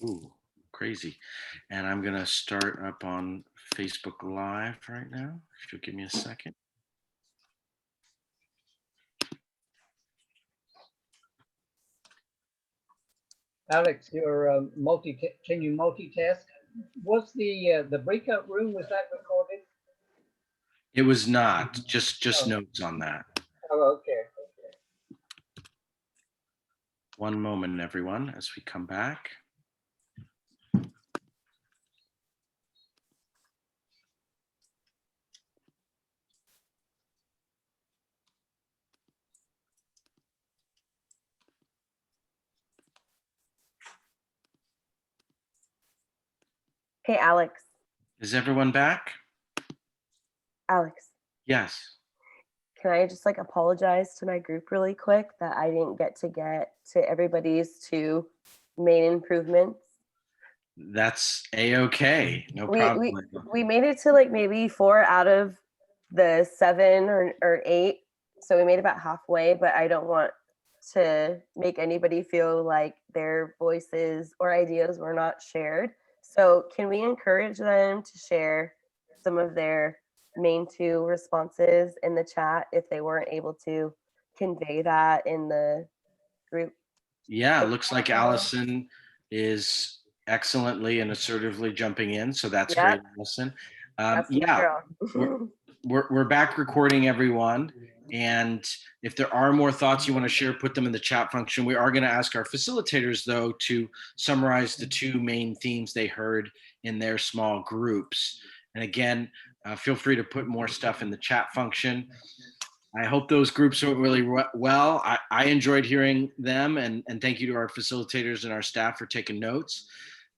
Ooh, crazy. And I'm going to start up on Facebook Live right now. If you'll give me a second. Alex, you're can you multitask? Was the breakout room, was that recorded? It was not, just Oh. notes on that. Oh, okay. One moment, everyone, as we come back. Hey, Alex. Is everyone back? Alex. Yes. Can I just apologize to my group really quick that I didn't get to everybody's 2 main improvements? That's a-okay. No problem. We made it to maybe 4 out of the 7 or 8. So we made about halfway, but I don't want to make anybody feel like their voices or ideas were not shared. So can we encourage them to share some of their main 2 responses in the chat if they weren't able to convey that in the group? Yeah, it looks like Allison is excellently and assertively jumping in. So that's great, Allison. Yeah, we're back recording, everyone. And if there are more thoughts you want to share, put them in the chat function. We are going to ask our facilitators, though, to summarize the 2 main themes they heard in their small groups. And again, feel free to put more stuff in the chat function. I hope those groups went really well. I enjoyed hearing them, and thank you to our facilitators and our staff for taking notes.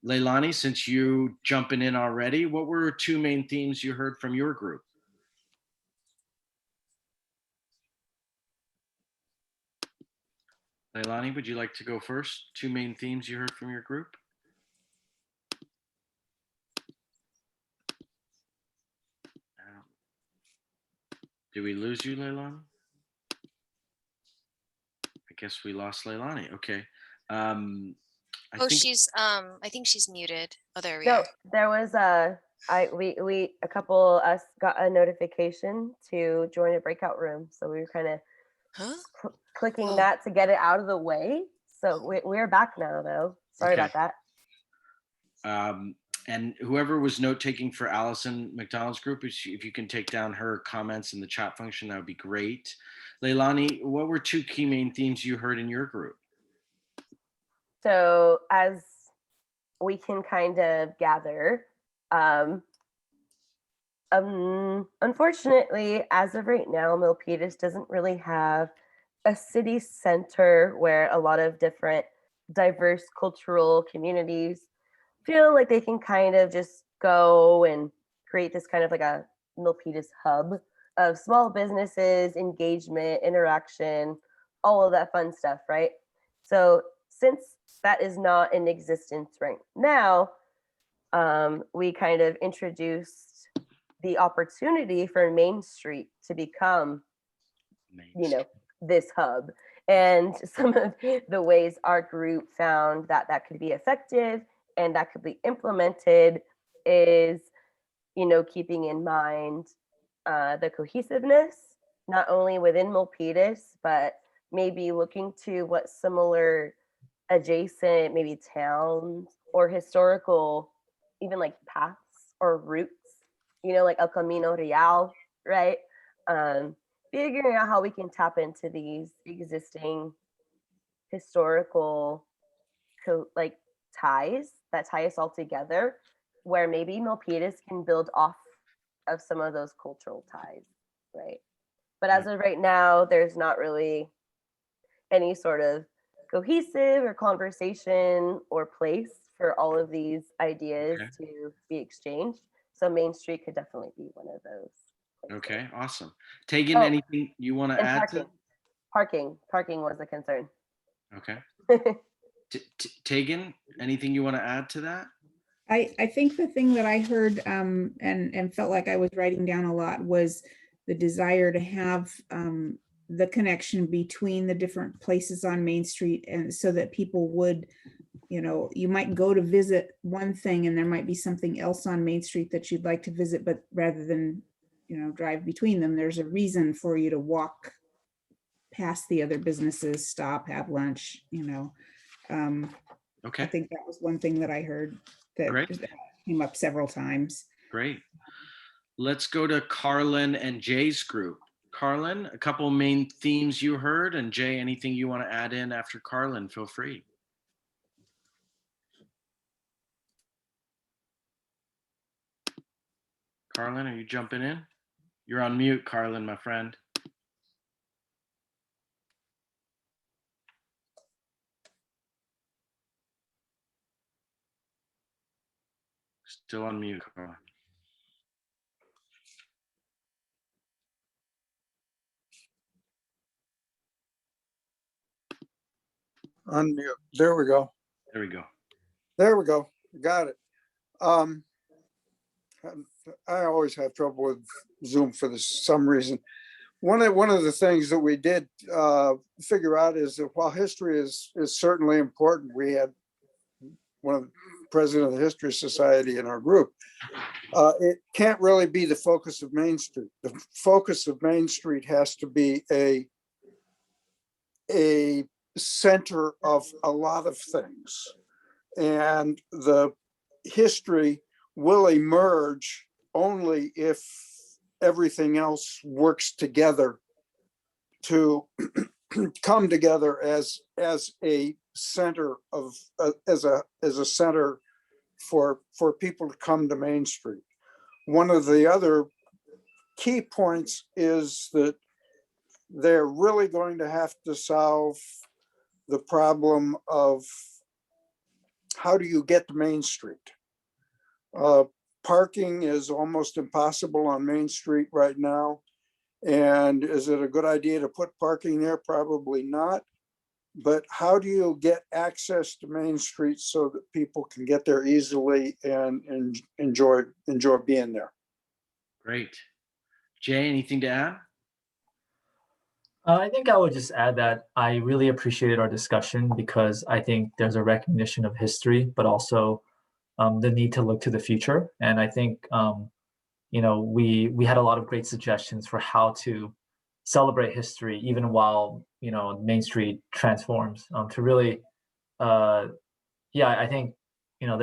Leilani, since you jumping in already, what were 2 main themes you heard from your group? Leilani, would you like to go first? 2 main themes you heard from your group? Did we lose you, Leilani? I guess we lost Leilani. Okay. I think she's muted. Oh, there we no, are. There was a couple us got a notification to join a breakout room, so we were kind of clicking that to get it out of the way. So we're back now, though. Sorry about that. And whoever was note taking for Allison McDonald's group, if you can take down her comments in the chat function, that would be great. Leilani, what were 2 key main themes you heard in your group? So as we can kind of gather, unfortunately, as of right now, Milpitas doesn't really have a city center where a lot of different diverse cultural communities feel like they can kind of just go and create this kind of a Milpitas hub of small businesses, engagement, interaction, all of that fun stuff, right? So since that is not in existence right now, we kind of introduced the opportunity for Main Street to become, this hub. And some of the ways our group found that could be effective and that could be implemented is, keeping in mind the cohesiveness, not only within Milpitas, but maybe looking to what similar adjacent maybe towns or historical, even paths or routes, like El Camino Real, right? Figuring out how we can tap into these existing historical ties that tie us all together, where maybe Milpitas can build off of some of those cultural ties, right? But as of right now, there's not really any sort of cohesive or conversation or place for all of these ideas to be exchanged. So Main Street could definitely be one of those places. Okay, awesome. Tegan, anything you want to add to? Parking was a concern. Okay. Tegan, anything you want to add to that? I think the thing that I heard and felt like I was writing down a lot was the desire to have the connection between the different places on Main Street, and so that people would you know, you might go to visit one thing and there might be something else on Main Street that you'd like to visit, but rather than, you know, drive between them, there's a reason for you to walk past the other businesses, stop, have lunch, you know. I Okay, think that was one thing that I heard that Great. came up several times. great. Let's go to Carlin and Jay's group. Carlin, a couple main themes you heard, and Jay, anything you want to add in after Carlin, feel free. Carlin, are you jumping in? You're on mute, Carlin, my friend. Still on mute, Carlin. Unmute. There we go. There we go. There we go. Got it. I always have trouble with Zoom for some reason. One of the things that we did figure out is that while history is certainly important, we had one of the president of the History Society in our group. It can't really be the focus of Main Street. The focus of Main Street has to be a center of a lot of things, and the history will emerge only if everything else works together to come together as a center of as a center for people to come to Main Street. One of the other key points is that they're really going to have to solve the problem of how do you get to Main Street? Parking is almost impossible on Main Street right now. And is it a good idea to put parking there? Probably not. But how do you get access to Main Street so that people can get there easily and enjoy being there? Great. Jay, anything to add? I think I would just add that I really appreciated our discussion because I think there's a recognition of history, but also the need to look to the future. And I think, you know, we had a lot of great suggestions for how to celebrate history, even while, you know, Main Street transforms to really, yeah, I think, you know,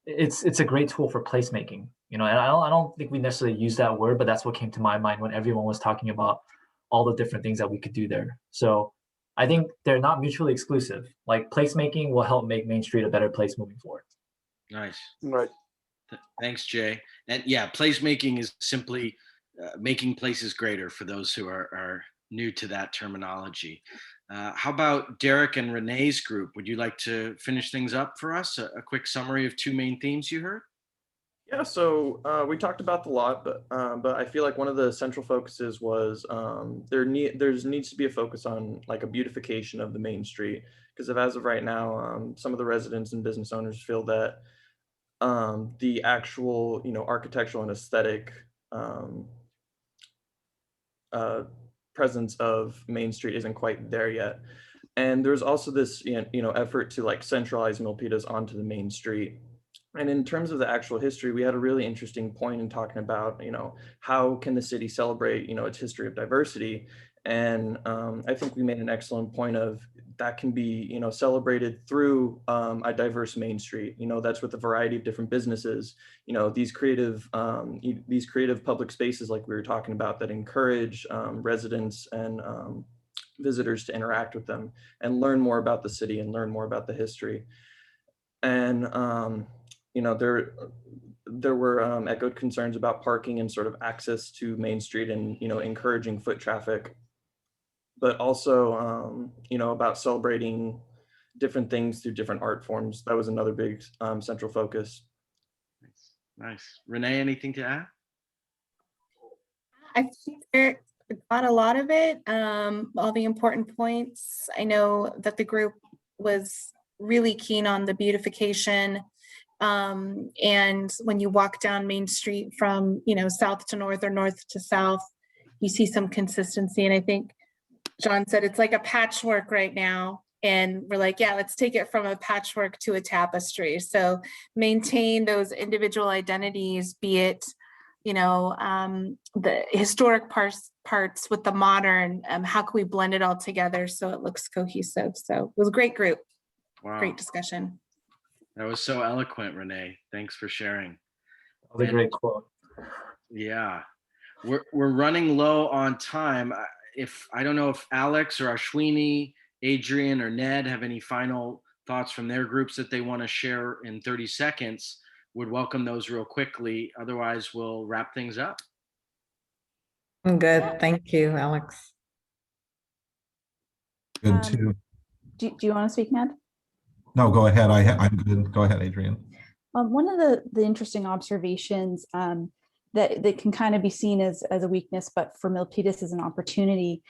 it's a great tool for placemaking, you know, and I don't think we necessarily use that word, but that's what came to my mind when everyone was talking about all the different things that we could do there. So I think they're not mutually exclusive. Like placemaking will help make Main Street a better place moving forward. Nice. Right. Thanks, Jay. And yeah, placemaking is simply making places greater for those who are new to that terminology. How about Derek and Renee's group? Would you like to finish things up for us? A quick summary of two main themes you heard? Yeah, so we talked about the lot, but I feel like one of the central focuses was there needs to be a focus on like a beautification of the Main Street, because as of right now, some of the residents and business owners feel that the actual, you know, architectural and aesthetic presence of Main Street isn't quite there yet. And there's also this, you know, effort to like centralize Milpitas onto the Main Street. And in terms of the actual history, we had a really interesting point in talking about, you know, how can the city celebrate, you know, its history of diversity? And I think we made an excellent point of that can be, you know, celebrated through a diverse Main Street. You know, that's with a variety of different businesses. You know, these creative public spaces, like we were talking about, that encourage residents and visitors to interact with them and learn more about the city and learn more about the history. And you know, there were echoed concerns about parking and sort of access to Main Street and, you know, encouraging foot traffic, but also, you know, about celebrating different things through different art forms. That was another big central focus. Nice. Renee, anything to add? I think there got a lot of it, all the important points. I know that the group was really keen on the beautification. And when you walk down Main Street from, you know, south to north or north to south, you see some consistency. And I think John said it's like a patchwork right now. And we're like, yeah, let's take it from a patchwork to a tapestry. So maintain those individual identities, be it, you know, the historic parts with the modern, how can we blend it all together so it looks cohesive? So it was a great group, Wow. great discussion. That was so eloquent, Renee. Thanks for sharing. That was a great quote. Yeah, we're running low on time. I don't know if Alex or Ashwini, Adrian or Ned have any final thoughts from their groups that they want to share in 30 seconds, would welcome those real quickly. Otherwise, we'll wrap things up. I'm good. Thank you, Alex. Good too. Do you want to speak, Ned? No, go ahead. I'm good. Go ahead, Adrian. One of the interesting observations that can kind of be seen as a weakness, but for Milpitas as an opportunity,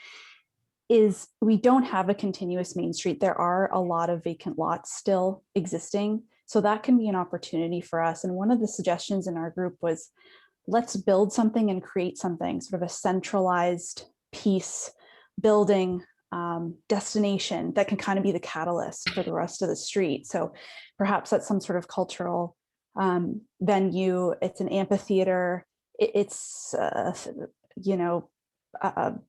is we don't have a continuous main street. There are a lot of vacant lots still existing. So that can be an opportunity for us. And one of the suggestions in our group was, let's build something and create something, sort of a centralized piece, building, destination that can kind of be the catalyst for the rest of the street. So perhaps that's some sort of cultural venue. It's an amphitheater. It's you know, a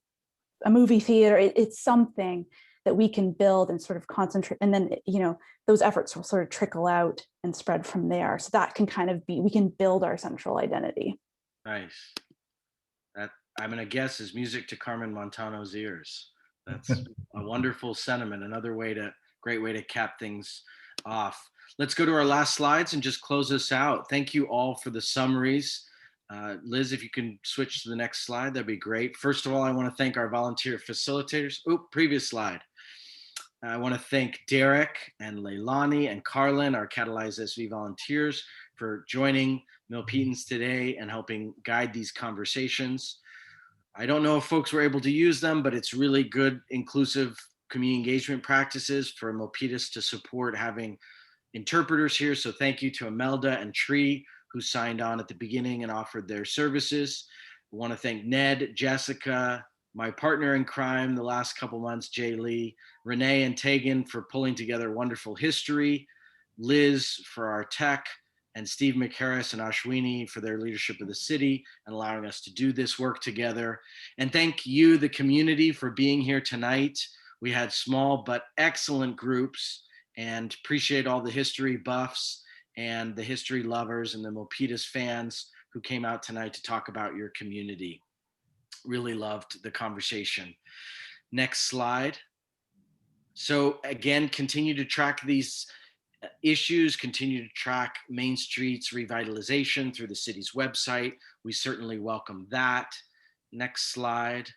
movie theater. It's something that we can build and sort of concentrate, and then, you know, those efforts will sort of trickle out and spread from there. So that can kind of be, we can build our central identity. Nice. That, I'm gonna guess, is music to Carmen Montano's ears. That's a wonderful sentiment. Another great way to cap things off. Let's go to our last slides and just close this out. Thank you all for the summaries. Liz, if you can switch to the next slide, that'd be great. First of all, I want to thank our volunteer facilitators. Previous slide. I want to thank Derek and Leilani and Carlin, our Catalyze SV volunteers, for joining Milpitans today and helping guide these conversations. I don't know if folks were able to use them, but it's really good, inclusive community engagement practices for Milpitas to support having interpreters here. So thank you to Imelda and Tree, who signed on at the beginning and offered their services. I want to thank Ned, Jessica, my partner in crime the last couple months, Jay Lee, Renee and Tegan for pulling together wonderful history, Liz for our tech, and Steve McHarris and Ashwini for their leadership of the city and allowing us to do this work together. And thank you, the community, for being here tonight. We had small but excellent groups, and appreciate all the history buffs and the history lovers and the Milpitas fans who came out tonight to talk about your community. Really loved the conversation. Next slide. So again, continue to track these issues, continue to track Main Street's revitalization through the city's website. We certainly welcome that. Next slide.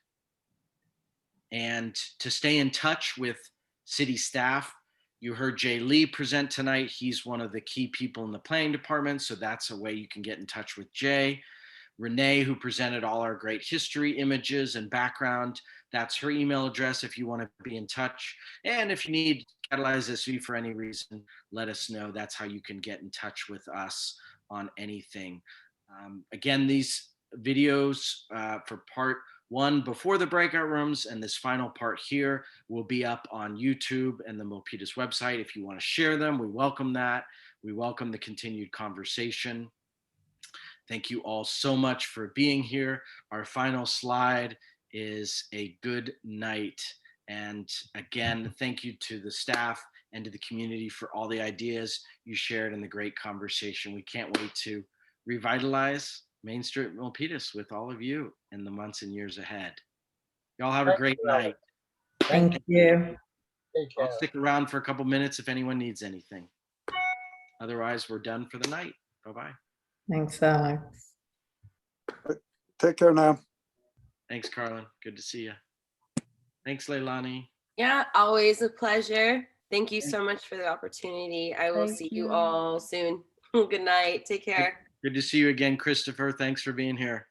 And to stay in touch with city staff, you heard Jay Lee present tonight. He's one of the key people in the planning department, so that's a way you can get in touch with Jay. Renee, who presented all our great history images and background, that's her email address if you want to be in touch. And if you need Catalyze SV for any reason, let us know. That's how you can get in touch with us on anything. Again, these videos for part one before the breakout rooms and this final part here will be up on YouTube and the Milpitas website. If you want to share them, we welcome that. We welcome the continued conversation. Thank you all so much for being here. Our final slide is a good night. And again, thank you to the staff and to the community for all the ideas you shared in the great conversation. We can't wait to revitalize Main Street Milpitas with all of you in the months and years ahead. Y'all have a great night. Thank you. I'll stick around for a couple minutes if anyone needs anything. Otherwise, we're done for the night. Bye-bye. Thanks, Alex. Take care now. Thanks, Carlin. Good to see you. Thanks, Leilani. Yeah, always a pleasure. Thank you so much for the opportunity. I will see you all soon. Good night. Take care. Good to see you again, Christopher. Thanks for being here.